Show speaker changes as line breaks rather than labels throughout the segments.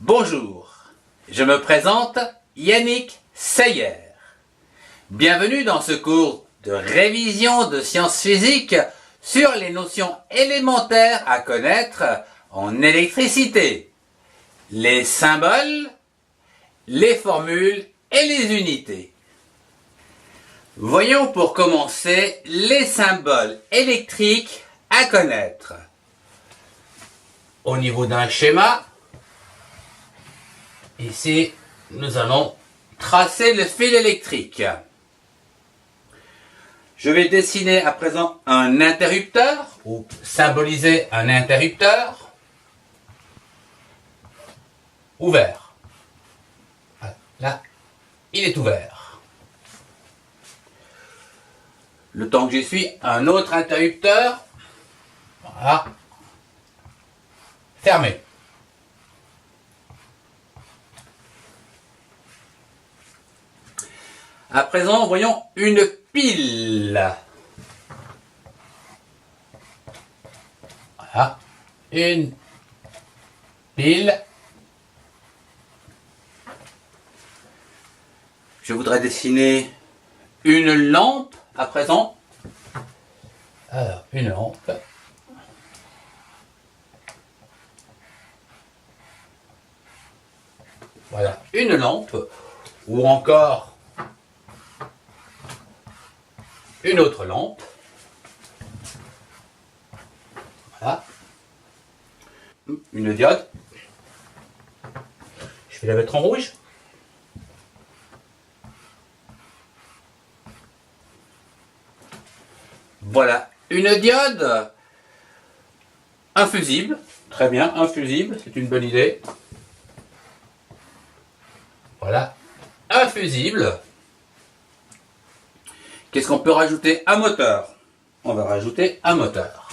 Bonjour, je me présente Yannick Seyer. Bienvenue dans ce cours de révision de sciences physiques sur les notions élémentaires à connaître en électricité, les symboles, les formules et les unités. Voyons pour commencer les symboles électriques à connaître. Au niveau d'un schéma, ici, nous allons tracer le fil électrique. Je vais dessiner à présent un interrupteur, ou symboliser un interrupteur ouvert. Là, il est ouvert. Le temps que j'y suis, un autre interrupteur, voilà, fermé. À présent, voyons une pile. Voilà, une pile. Je voudrais dessiner une lampe à présent. Alors, une lampe. Voilà, une lampe, ou encore une autre lampe. Voilà. Une diode. Je vais la mettre en rouge. Voilà, une diode. Un fusible. Très bien, un fusible, c'est une bonne idée. Voilà, un fusible. Qu'est-ce qu'on peut rajouter? Un moteur. On va rajouter un moteur.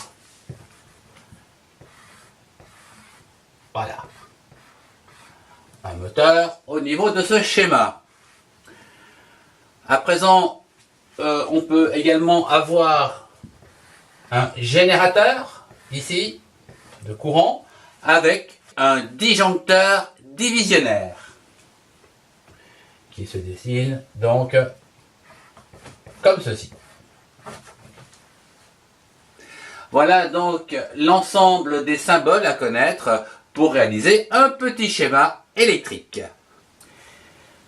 Voilà. Un moteur au niveau de ce schéma. À présent, on peut également avoir un générateur, ici, de courant, avec un disjoncteur divisionnaire, qui se dessine donc comme ceci. Voilà donc l'ensemble des symboles à connaître pour réaliser un petit schéma électrique.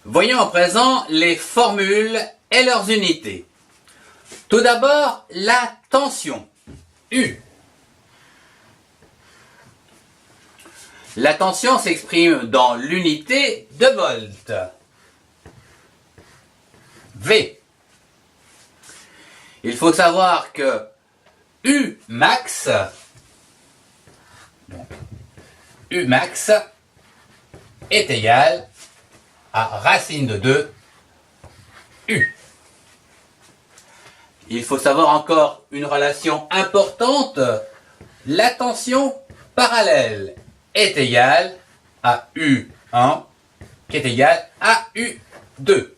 Voyons à présent les formules et leurs unités. Tout d'abord, la tension, U. La tension s'exprime dans l'unité de volt, V. Il faut savoir que U max est égal à racine de 2 U. Il faut savoir encore une relation importante, la tension parallèle est égale à U1 qui est égal à U2.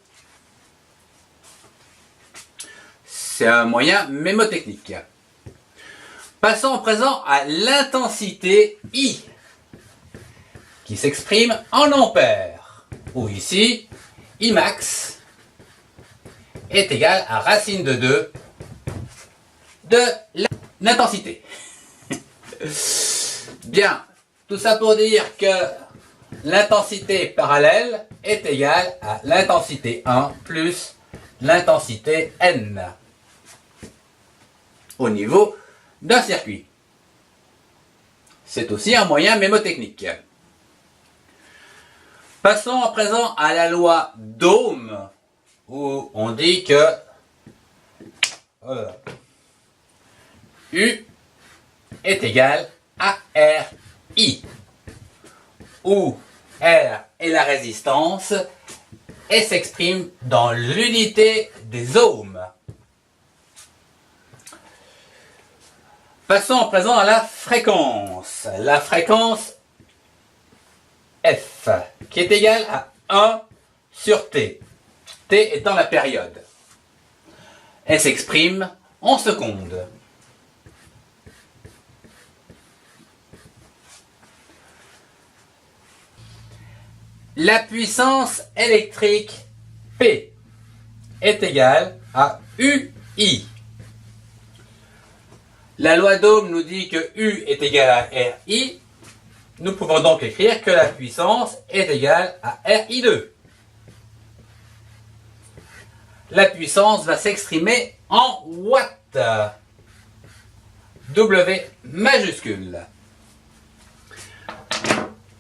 C'est un moyen mémotechnique. Passons à présent à l'intensité I, qui s'exprime en ampères, où ici, I max est égal à racine de 2 de l'intensité. Bien, tout ça pour dire que l'intensité parallèle est égale à l'intensité 1 plus l'intensité N. Au niveau d'un circuit. C'est aussi un moyen mémotechnique. Passons à présent à la loi d'Ohm, où on dit que U est égal à RI, où R est la résistance et s'exprime dans l'unité des ohms. Passons à présent à la fréquence. La fréquence F, qui est égale à 1 sur T. T étant la période. Elle s'exprime en secondes. la puissance électrique P est égale à UI. La loi d'Ohm nous dit que U est égal à RI. Nous pouvons donc écrire que la puissance est égale à RI2. La puissance va s'exprimer en watts. W majuscule.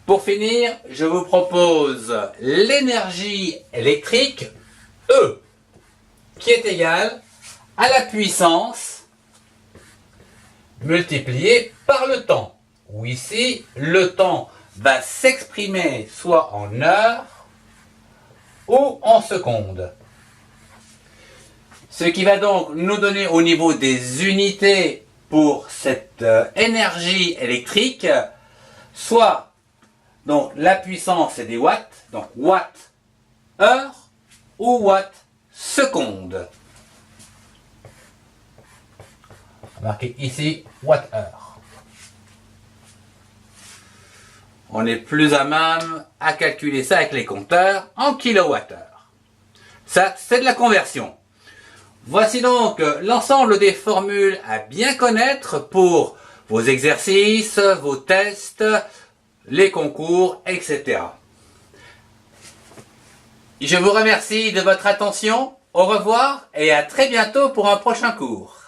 Pour finir, je vous propose l'énergie électrique E, qui est égale à la puissance multipliée par le temps. Où ici, le temps va s'exprimer soit en heures ou en secondes. Ce qui va donc nous donner au niveau des unités pour cette énergie électrique, soit donc la puissance c'est des watts, donc watts heure ou watts seconde. On va marquer ici watt heure. On est plus à même à calculer ça avec les compteurs en kilowattheure. Ça, c'est de la conversion. Voici donc l'ensemble des formules à bien connaître pour vos exercices, vos tests, les concours, etc. Je vous remercie de votre attention. Au revoir et à très bientôt pour un prochain cours.